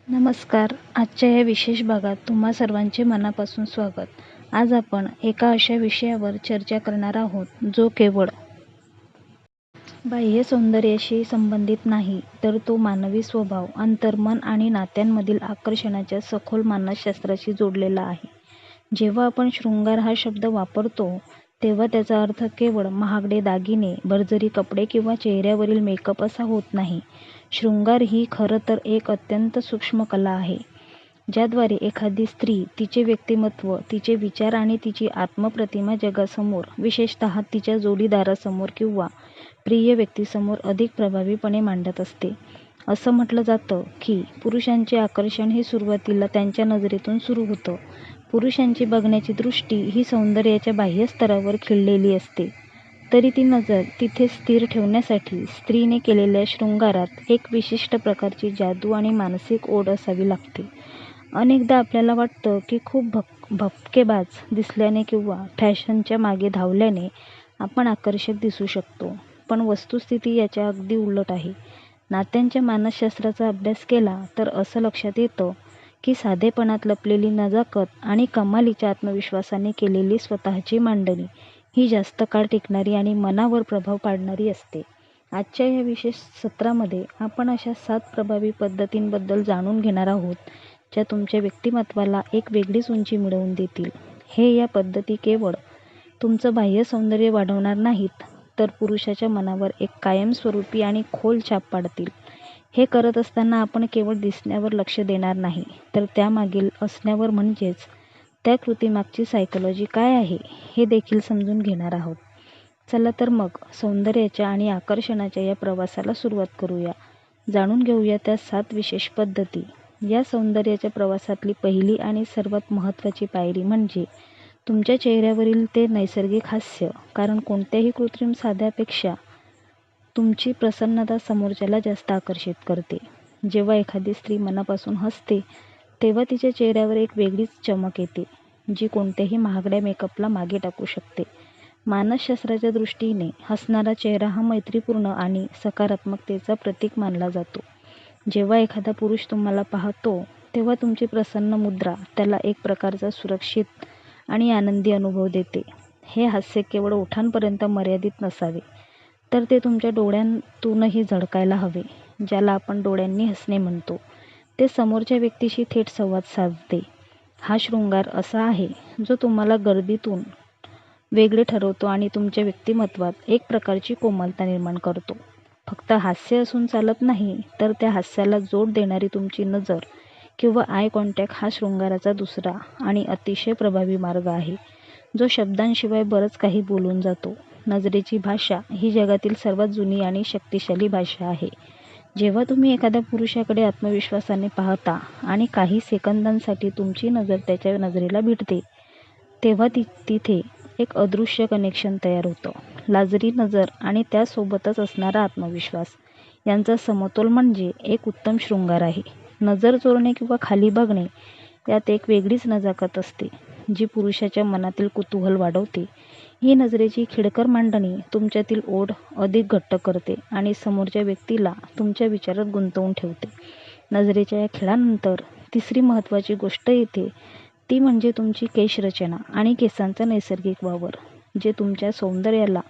नमस्कार. आजच्या या विशेष भागात तुम्हा सर्वांचे मनापासून स्वागत. आज आपण एका अशा विषयावर चर्चा करणार आहोत जो केवळ बाह्य सौंदर्याशी संबंधित नाही, तर तो मानवी स्वभाव, अंतर्मन आणि नात्यांमधील आकर्षणाच्या सखोल मानसशास्त्राशी जोडलेला आहे. जेव्हा आपण शृंगार हा शब्द वापरतो, तेव्हा त्याचा अर्थ केवळ महागडे दागिने, भरजरी कपडे किंवा चेहऱ्यावरील मेकअप असा होत नाही. शृंगार ही खरं तर एक अत्यंत सूक्ष्म कला आहे, ज्याद्वारे एखादी स्त्री तिचे व्यक्तिमत्व, तिचे विचार आणि तिची आत्मप्रतिमा जगासमोर, विशेषतः तिच्या जोडीदारासमोर किंवा प्रिय व्यक्तीसमोर अधिक प्रभावीपणे मांडत असते. असं म्हटलं जातं की पुरुषांचे आकर्षण हे सुरुवातीला त्यांच्या नजरेतून सुरू होतं. पुरुषांची बघण्याची दृष्टी ही सौंदर्याच्या बाह्य स्तरावर खिळलेली असते, तरी ती नजर तिथे स्थिर ठेवण्यासाठी स्त्रीने केलेल्या शृंगारात एक विशिष्ट प्रकारची जादू आणि मानसिक ओढ असावी लागते. अनेकदा आपल्याला वाटतं की खूप भपकेबाज दिसल्याने किंवा फॅशनच्या मागे धावल्याने आपण आकर्षक दिसू शकतो, पण वस्तुस्थिती याच्या अगदी उलट आहे. नात्यांच्या मानसशास्त्राचा अभ्यास केला तर असं लक्षात येतं की साधेपणात लपलेली नजाकत आणि कमालीच्या आत्मविश्वासाने केलेली स्वतःची मांडणी ही जास्त काळ टिकणारी आणि मनावर प्रभाव पाडणारी असते. आजच्या या विशेष सत्रामध्ये आपण अशा 7 प्रभावी पद्धतींबद्दल जाणून घेणार आहोत, ज्या तुमच्या व्यक्तिमत्त्वाला एक वेगळीच उंची मिळवून देतील. या पद्धती केवळ तुमचं बाह्य सौंदर्य वाढवणार नाहीत, तर पुरुषाच्या मनावर एक कायमस्वरूपी आणि खोल छाप पाडतील. हे करत असताना आपण केवळ दिसण्यावर लक्ष देणार नाही, तर त्यामागील असण्यावर, म्हणजेच त्या कृतीमागची सायकॉलॉजी काय आहे हे देखील समजून घेणार आहोत. चला तर मग सौंदर्याच्या आणि आकर्षणाच्या या प्रवासाला सुरुवात करूया. जाणून घेऊया त्या 7 विशेष पद्धती. या सौंदर्याच्या प्रवासातली पहिली आणि सर्वात महत्त्वाची पायरी म्हणजे तुमच्या चेहऱ्यावरील ते नैसर्गिक हास्य. कारण कोणत्याही कृत्रिम साध्यापेक्षा तुमची प्रसन्नता समोरच्याला जास्त आकर्षित करते. जेव्हा एखादी स्त्री मनापासून हसते, तेव्हा तिच्या चेहऱ्यावर एक वेगळीच चमक येते, जी कोणत्याही महागड्या मेकअपला मागे टाकू शकते. मानसशास्त्राच्या दृष्टीने हसणारा चेहरा हा मैत्रीपूर्ण आणि सकारात्मकतेचा प्रतीक मानला जातो. जेव्हा एखादा पुरुष तुम्हाला पाहतो, तेव्हा तुमची प्रसन्न मुद्रा त्याला एक प्रकारचा सुरक्षित आणि आनंदी अनुभव देते. हे हास्य केवळ ओठांपर्यंत मर्यादित नसावे, तर ते तुमच्या डोळ्यांतूनही झळकायला हवे, ज्याला आपण डोळ्यांनी हसणे म्हणतो. ते समोरच्या व्यक्तीशी थेट संवाद साधते. हा शृंगार असा आहे जो तुम्हाला गर्दीतून वेगळे ठरवतो आणि तुमच्या व्यक्तिमत्त्वात एक प्रकारची कोमलता निर्माण करतो. फक्त हास्य असून चालत नाही, तर त्या हास्याला जोड देणारी तुमची नजर किंवा आय कॉन्टॅक्ट हा शृंगाराचा दुसरा आणि अतिशय प्रभावी मार्ग आहे, जो शब्दांशिवाय बरंच काही बोलून जातो. नजरेची भाषा ही जगातील सर्वात जुनी आणि शक्तिशाली भाषा आहे. जेव्हा तुम्ही एखाद्या पुरुषाकडे आत्मविश्वासाने पाहता आणि काही सेकंदांसाठी तुमची नजर त्याच्या नजरेला भिडते, तेव्हा तिथे एक अदृश्य कनेक्शन तयार होतं. लाजरी नजर आणि त्यासोबतच असणारा आत्मविश्वास यांचा समतोल म्हणजे एक उत्तम शृंगार आहे. नजर चोरणे किंवा खाली बघणे यात एक वेगळीच नजाकत असते, जी पुरुषाच्या मनातील कुतूहल वाढवते. ही नजरेची खिळकर मांडणी तुमच्यातील ओढ अधिक घट्ट करते आणि समोरच्या व्यक्तीला तुमच्या विचारात गुंतवून ठेवते. नजरेच्या या खेळानंतर तिसरी महत्त्वाची गोष्ट येते, ती म्हणजे तुमची केशरचना आणि केसांचा नैसर्गिक वावर, जे तुमच्या सौंदर्याला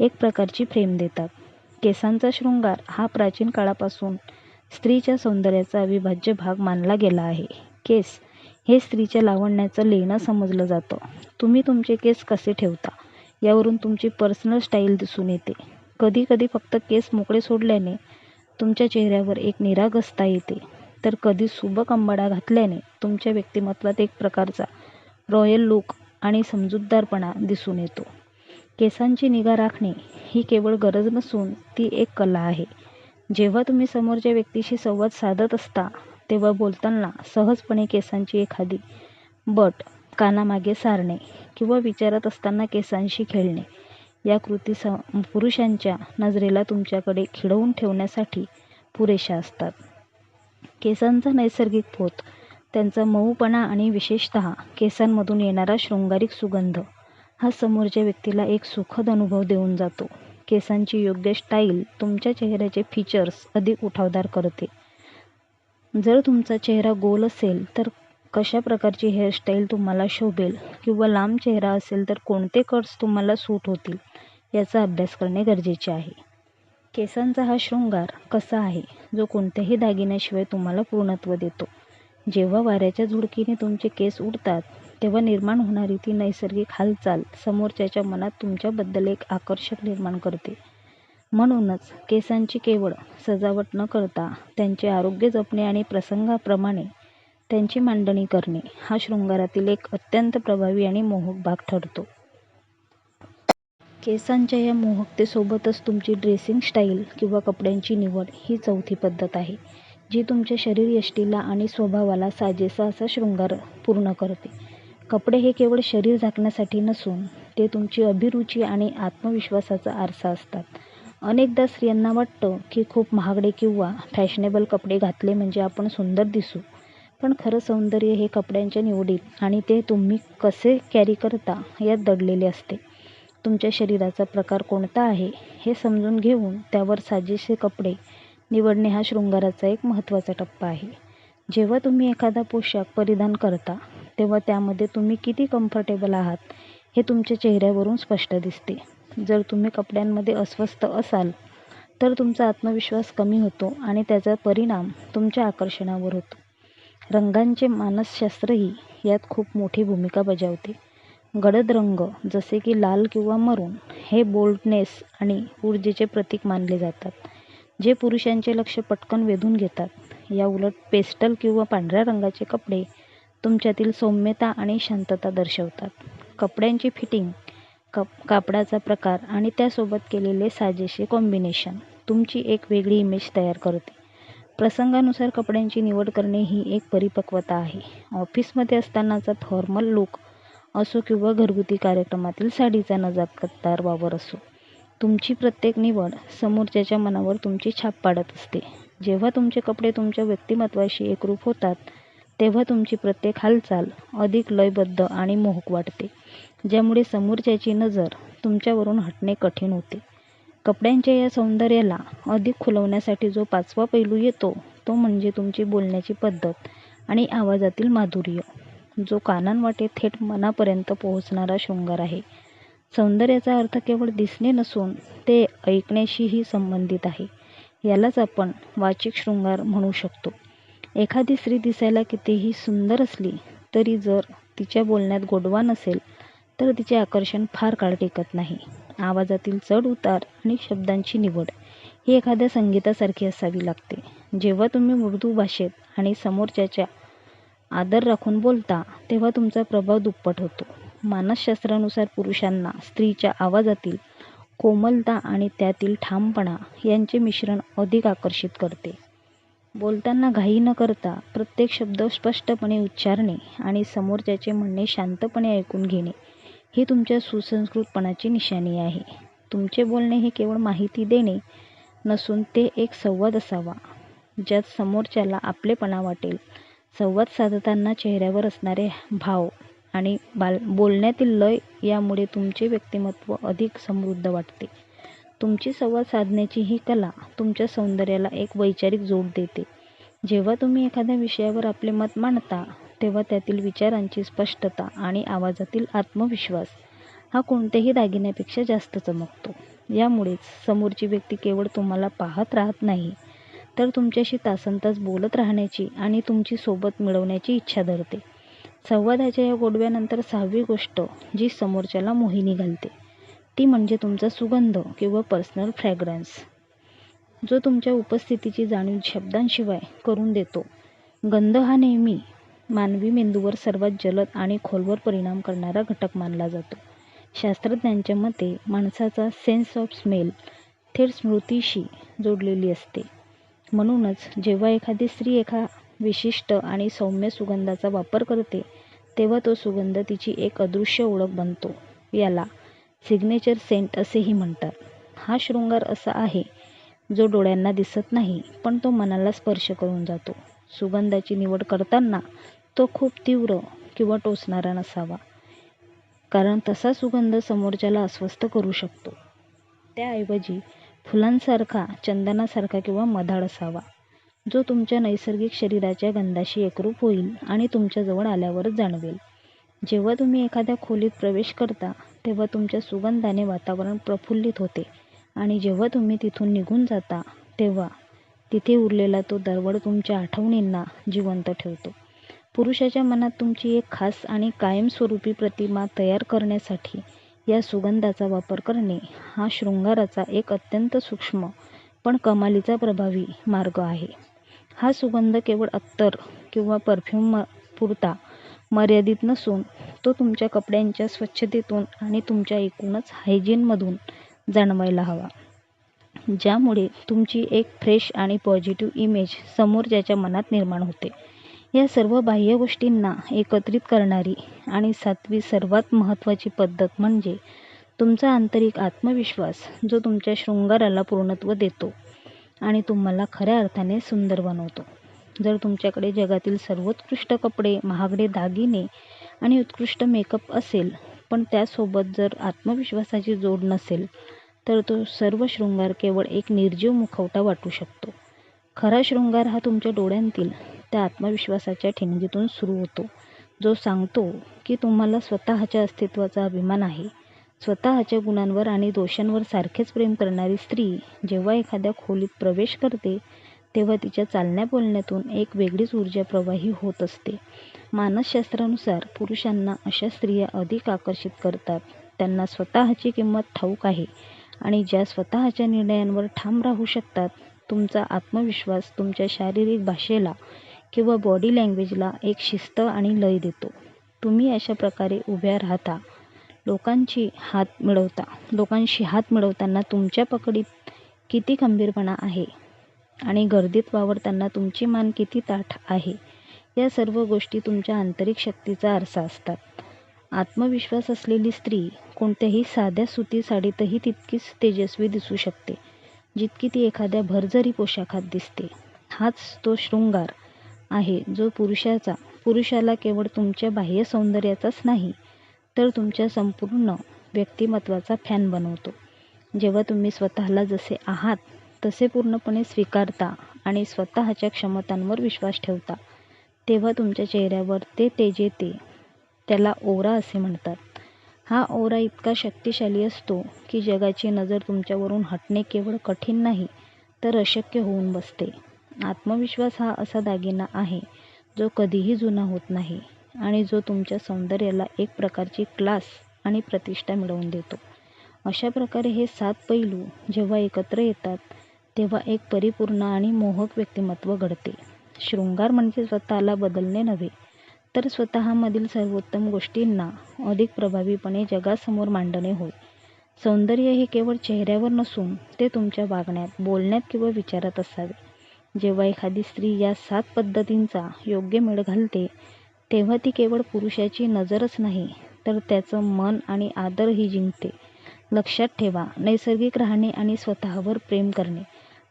एक प्रकारची फ्रेम देतात. केसांचा शृंगार हा प्राचीन काळापासून स्त्रीच्या सौंदर्याचा अविभाज्य भाग मानला गेला आहे. केस हे स्त्रीच्या लावण्याचं लेणं समजलं जातं. तुम्ही तुमचे केस कसे ठेवता यावरून तुमची पर्सनल स्टाईल दिसून येते. कधीकधी फक्त केस मोकळे सोडल्याने तुमच्या चेहऱ्यावर एक निरागसता येते, तर कधी सुबक अंबाडा घातल्याने तुमच्या व्यक्तिमत्त्वात एक प्रकारचा रॉयल लूक आणि समजूतदारपणा दिसून येतो. केसांची निगा राखणे ही केवळ गरज नसून ती एक कला आहे. जेव्हा तुम्ही समोरच्या व्यक्तीशी संवाद साधत असता, तेव्हा बोलताना सहजपणे केसांची एखादी बट कानामागे सारणे किंवा विचारत असताना केसांशी खेळणे या कृती पुरुषांच्या नजरेला तुमच्याकडे खिळवून ठेवण्यासाठी पुरेशा असतात. केसांचा नैसर्गिक पोत, त्यांचा मऊपणा आणि विशेषतः केसांमधून येणारा शृंगारिक सुगंध हा समोरच्या व्यक्तीला एक सुखद अनुभव देऊन जातो. केसांची योग्य स्टाईल तुमच्या चेहऱ्याचे फीचर्स अधिक उठावदार करते. जर तुमचा चेहरा गोल असेल तर कशा प्रकारची हेअरस्टाईल तुम्हाला शोभेल किंवा लांब चेहरा असेल तर कोणते कट्स तुम्हाला सूट होतील याचा अभ्यास करणे गरजेचे आहे. केसांचा हा शृंगार कसा आहे जो कोणत्याही दागिन्याशिवाय तुम्हाला पूर्णत्व देतो. जेव्हा वाऱ्याच्या झुळकीने तुमचे केस उडतात तेव्हा निर्माण होणारी ती नैसर्गिक हालचाल समोरच्याच्या मनात तुमच्याबद्दल एक आकर्षण निर्माण करते. म्हणूनच केसांची केवळ सजावट न करता त्यांचे आरोग्य जपणे आणि प्रसंगाप्रमाणे त्यांची मांडणी करणे हा शृंगारातील एक अत्यंत प्रभावी आणि मोहक भाग ठरतो. केसांच्या या मोहकतेसोबतच तुमची ड्रेसिंग स्टाईल किंवा कपड्यांची निवड ही चौथी पद्धत आहे, जी तुमच्या शरीरयष्टीला आणि स्वभावाला साजेसा असा शृंगार पूर्ण करते. कपडे हे केवळ शरीर झाकण्यासाठी नसून ते तुमची अभिरुची आणि आत्मविश्वासाचा आरसा असतात. अनेकदा स्त्रियांना वाटतं की खूप महागडे किंवा फॅशनेबल कपडे घातले म्हणजे आपण सुंदर दिसू, पण खरं सौंदर्य हे कपड्यांच्या निवडीत आणि ते तुम्ही कसे कॅरी करता यात दडलेले असते. तुमच्या शरीराचा प्रकार कोणता आहे हे समजून घेऊन त्यावर साजेसे कपडे निवडणे हा शृंगाराचा एक महत्त्वाचा टप्पा आहे. जेव्हा तुम्ही एखादा पोशाख परिधान करता तेव्हा त्यामध्ये तुम्ही किती कम्फर्टेबल आहात हे तुमच्या चेहऱ्यावरून स्पष्ट दिसते. जर तुम्ही कपड्यांमध्ये अस्वस्थ असाल तर तुमचा आत्मविश्वास कमी होतो आणि त्याचा परिणाम तुमच्या आकर्षणावर होतो. रंगांचे मानसशास्त्रही यात खूप मोठी भूमिका बजावते. गडद रंग जसे की लाल किंवा मरून हे बोल्डनेस आणि ऊर्जेचे प्रतीक मानले जातात, जे पुरुषांचे लक्ष पटकन वेधून घेतात. या उलट पेस्टल किंवा पांढऱ्या रंगाचे कपडे तुमच्यातील सौम्यता आणि शांतता दर्शवतात. कपड्यांची फिटिंग, कापडाचा प्रकार आणि त्यासोबत केलेले साजेसे कॉम्बिनेशन तुमची एक वेगळी इमेज तयार करते. प्रसंगानुसार कपड्यांची निवड करणे ही एक परिपक्वता आहे. ऑफिसमध्ये असतानाचा फॉर्मल लूक असो किंवा घरगुती कार्यक्रमातील साडीचा नजाकतदार वावर असो, तुमची प्रत्येक निवड समोरच्याच्या मनावर तुमची छाप पाडत असते. जेव्हा तुमचे कपडे तुमच्या व्यक्तिमत्त्वाशी एकरूप होतात तेव्हा तुमची प्रत्येक हालचाल अधिक लयबद्ध आणि मोहक वाटते, ज्यामुळे समोरच्याची नजर तुमच्यावरून हटणे कठीण होते. कपड्यांच्या या सौंदर्याला अधिक खुलवण्यासाठी जो पाचवा पैलू येतो तो म्हणजे तुमची बोलण्याची पद्धत आणि आवाजातील माधुर्य, जो कानांवाटे थेट मनापर्यंत पोहोचणारा शृंगार आहे. सौंदर्याचा अर्थ केवळ दिसणे नसून ते ऐकण्याशीही संबंधित आहे. यालाच आपण वाचिक शृंगार म्हणू शकतो. एखादी स्त्री दिसायला कितीही सुंदर असली तरी जर तिच्या बोलण्यात गोडवा नसेल तर तिचे आकर्षण फार काळ टिकत नाही. आवाजातील चढ उतार आणि शब्दांची निवड ही एखाद्या संगीतासारखी असावी लागते. जेव्हा तुम्ही मृदू भाषेत आणि समोरच्याच्या आदर राखून बोलता तेव्हा तुमचा प्रभाव दुप्पट होतो. मानसशास्त्रानुसार पुरुषांना स्त्रीच्या आवाजातील कोमलता आणि त्यातील ठामपणा यांचे मिश्रण अधिक आकर्षित करते. बोलताना घाई न करता प्रत्येक शब्द स्पष्टपणे उच्चारणे आणि समोरच्याचे म्हणणे शांतपणे ऐकून घेणे ही तुमच्या सुसंस्कृतपणाची निशाणी आहे. तुमचे बोलणे हे केवळ माहिती देणे नसून ते एक संवाद असावा, ज्यात समोरच्याला आपलेपणा वाटेल. संवाद साधताना चेहऱ्यावर असणारे भाव आणि बोलण्यातील लय यामुळे तुमचे व्यक्तिमत्व अधिक समृद्ध वाटते. तुमची संवाद साधण्याची ही कला तुमच्या सौंदर्याला एक वैचारिक जोड देते. जेव्हा तुम्ही एखाद्या विषयावर आपले मत मांडता तेव्हा त्यातील विचारांची स्पष्टता आणि आवाजातील आत्मविश्वास हा कोणत्याही दागिन्यापेक्षा जास्त चमकतो. यामुळेच समोरची व्यक्ती केवळ तुम्हाला पाहत राहत नाही तर तुमच्याशी तासनतास बोलत राहण्याची आणि तुमची सोबत मिळवण्याची इच्छा धरते. संवादाच्या या गोडव्यानंतर सहावी गोष्ट जी समोरच्याला मोहिनी घालते ती म्हणजे तुमचा सुगंध किंवा पर्सनल फ्रॅग्रन्स, जो तुमच्या उपस्थितीची जाणीव शब्दांशिवाय करून देतो. गंध हा नेहमी मानवी मेंदूवर सर्वात जलद आणि खोलवर परिणाम करणारा घटक मानला जातो. शास्त्रज्ञांच्या मते माणसाचा सेन्स ऑफ स्मेल थेट स्मृतीशी जोडलेली असते. म्हणूनच जेव्हा एखादी स्त्री एका विशिष्ट आणि सौम्य सुगंधाचा वापर करते तेव्हा तो सुगंध तिची एक अदृश्य ओळख बनतो. याला सिग्नेचर सेंट असेही म्हणतात. हा शृंगार असा आहे जो डोळ्यांना दिसत नाही पण तो मनाला स्पर्श करून जातो. सुगंधाची निवड करताना तो खूप तीव्र किंवा टोचणारा नसावा, कारण तसा सुगंध समोरच्याला अस्वस्थ करू शकतो. त्याऐवजी फुलांसारखा, चंदनासारखा किंवा मधाळ असावा. जो तुमच्या नैसर्गिक शरीराच्या गंधाशी एकरूप होईल आणि तुमच्याजवळ आल्यावरच जाणवेल. जेव्हा तुम्ही एखाद्या खोलीत प्रवेश करता तेव्हा तुमच्या सुगंधाने वातावरण प्रफुल्लित होते आणि जेव्हा तुम्ही तिथून निघून जाता तेव्हा तिथे उरलेला तो दरवळ तुमच्या आठवणींना जिवंत ठेवतो. पुरुषाच्या मनात तुमची एक खास आणि कायमस्वरूपी प्रतिमा तयार करण्यासाठी या सुगंधाचा वापर करणे हा शृंगाराचा एक अत्यंत सूक्ष्म पण कमालीचा प्रभावी मार्ग आहे. हा सुगंध केवळ अत्तर किंवा परफ्यूम पुरता मर्यादित नसून तो तुमच्या कपड्यांच्या स्वच्छतेतून आणि तुमच्या एकूणच हायजीनमधून जाणवायला हवा, ज्यामुळे तुमची एक फ्रेश आणि पॉझिटिव्ह इमेज समोरच्याच्या मनात निर्माण होते. या सर्व बाह्य गोष्टींना एकत्रित करणारी आणि 7वी सर्वात महत्त्वाची पद्धत म्हणजे तुमचा आंतरिक आत्मविश्वास, जो तुमच्या शृंगाराला पूर्णत्व देतो आणि तुम्हाला खऱ्या अर्थाने सुंदर बनवतो. जर तुमच्याकडे जगातील सर्वोत्कृष्ट कपडे, महागडे दागिने आणि उत्कृष्ट मेकअप असेल, पण त्यासोबत जर आत्मविश्वासाची जोड नसेल, तर तो सर्व शृंगार केवळ एक निर्जीव मुखवटा वाटू शकतो. खरा शृंगार हा तुमच्या डोळ्यांतील त्या आत्मविश्वासाच्या ठिणगीतून सुरू होतो, जो सांगतो की तुम्हाला स्वतःच्या अस्तित्वाचा अभिमान आहे. स्वतःच्या गुणांवर आणि दोषांवर सारखेच प्रेम करणारी स्त्री जेव्हा एखाद्या खोलीत प्रवेश करते तेव्हा तिच्या चालण्या बोलण्यातून एक वेगळीच ऊर्जा प्रवाही होत असते. मानसशास्त्रानुसार पुरुषांना अशा स्त्रिया अधिक आकर्षित करतात त्यांना स्वतःची किंमत ठाऊक आहे आणि ज्या स्वतःच्या निर्णयांवर ठाम राहू शकतात. तुमचा आत्मविश्वास तुमच्या शारीरिक भाषेला किंवा बॉडी लँग्वेजला एक शिस्त आणि लय देतो. तुम्ही अशा प्रकारे उभ्या राहता, लोकांशी हात मिळवताना तुमच्या पकडीत किती खंबीरपणा आहे आणि गर्दीत वावरताना तुमची मान किती ताठ आहे, या सर्व गोष्टी तुमच्या आंतरिक शक्तीचा आरसा असतात. आत्मविश्वास असलेली स्त्री कोणत्याही साध्या सुती साडीतही तितकीच तेजस्वी दिसू शकते जितकी ती एखाद्या भरजरी पोशाखात दिसते. हाच तो शृंगार आहे जो पुरुषाला केवळ तुमच्या बाह्य सौंदर्याचाच नाही तर तुमच्या संपूर्ण व्यक्तिमत्वाचा फॅन बनवतो. जेव्हा तुम्ही स्वतःला जसे आहात तसे पूर्णपणे स्वीकारता आणि स्वतःच्या क्षमतांवर विश्वास ठेवता तेव्हा तुमच्या चेहऱ्यावर ते तेज येते. त्याला ओरा असे म्हणतात. हा ओरा इतका शक्तिशाली असतो की जगाची नजर तुमच्यावरून हटणे केवळ कठीण नाही तर अशक्य होऊन बसते. आत्मविश्वास हा असा दागिना आहे जो कधीही जुना होत नाही आणि जो तुमच्या सौंदर्याला एक प्रकारची क्लास आणि प्रतिष्ठा मिळवून देतो. अशा प्रकारे हे 7 पैलू जेव्हा एकत्र येतात तेव्हा एक परिपूर्ण आणि मोहक व्यक्तिमत्व घडते. शृंगार म्हणजे स्वतःला बदलणे नव्हे तर स्वतःमधील सर्वोत्तम गोष्टींना अधिक प्रभावीपणे जगासमोर मांडणे होय. सौंदर्य हे केवळ चेहऱ्यावर नसून ते तुमच्या वागण्यात, बोलण्यात किंवा विचारात असावे. जेव्हा एखादी स्त्री या 7 पद्धतींचा योग्य मेळ घालते तेव्हा ती केवळ पुरुषाची नजरच नाही तर त्याचं मन आणि आदरही जिंकते. लक्षात ठेवा, नैसर्गिक राहणे आणि स्वतःवर प्रेम करणे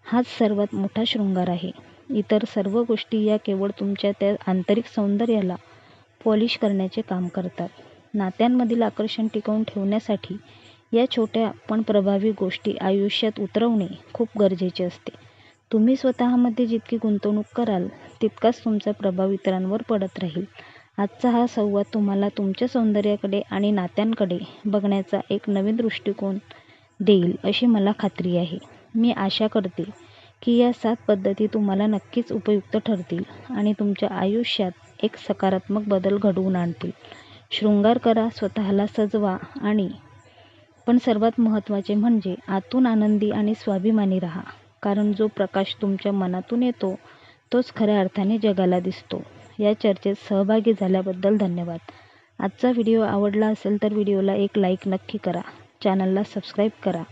हाच सर्वात मोठा शृंगार आहे. इतर सर्व गोष्टी या केवळ तुमच्या त्या आंतरिक सौंदर्याला पॉलिश करण्याचे काम करतात. नात्यांमधील आकर्षण टिकवून ठेवण्यासाठी या छोट्या पण प्रभावी गोष्टी आयुष्यात उतरवणे खूप गरजेचे असते. तुम्ही स्वतःमध्ये जितकी गुंतवणूक कराल तितकाच तुमचा प्रभाव इतरांवर पडत राहील. आजचा हा संवाद तुम्हाला तुमच्या सौंदर्याकडे आणि नात्यांकडे बघण्याचा एक नवीन दृष्टिकोन देईल अशी मला खात्री आहे. मी आशा करते की या 7 पद्धती तुम्हाला नक्कीच उपयुक्त ठरतील आणि तुमच्या आयुष्यात एक सकारात्मक बदल घडवून आणतील. शृंगार करा, स्वतःला सजवा पण सर्वात महत्त्वाचे म्हणजे आतून आनंदी आणि स्वाभिमानी राहा. कारण जो प्रकाश तुमच्या मनातून येतो तोच खऱ्या अर्थाने जगाला दिसतो. या चर्चेत सहभागी झाल्याबद्दल धन्यवाद. आजचा व्हिडिओ आवडला असेल तर व्हिडिओला एक लाईक नक्की करा. चॅनलला सबस्क्राईब करा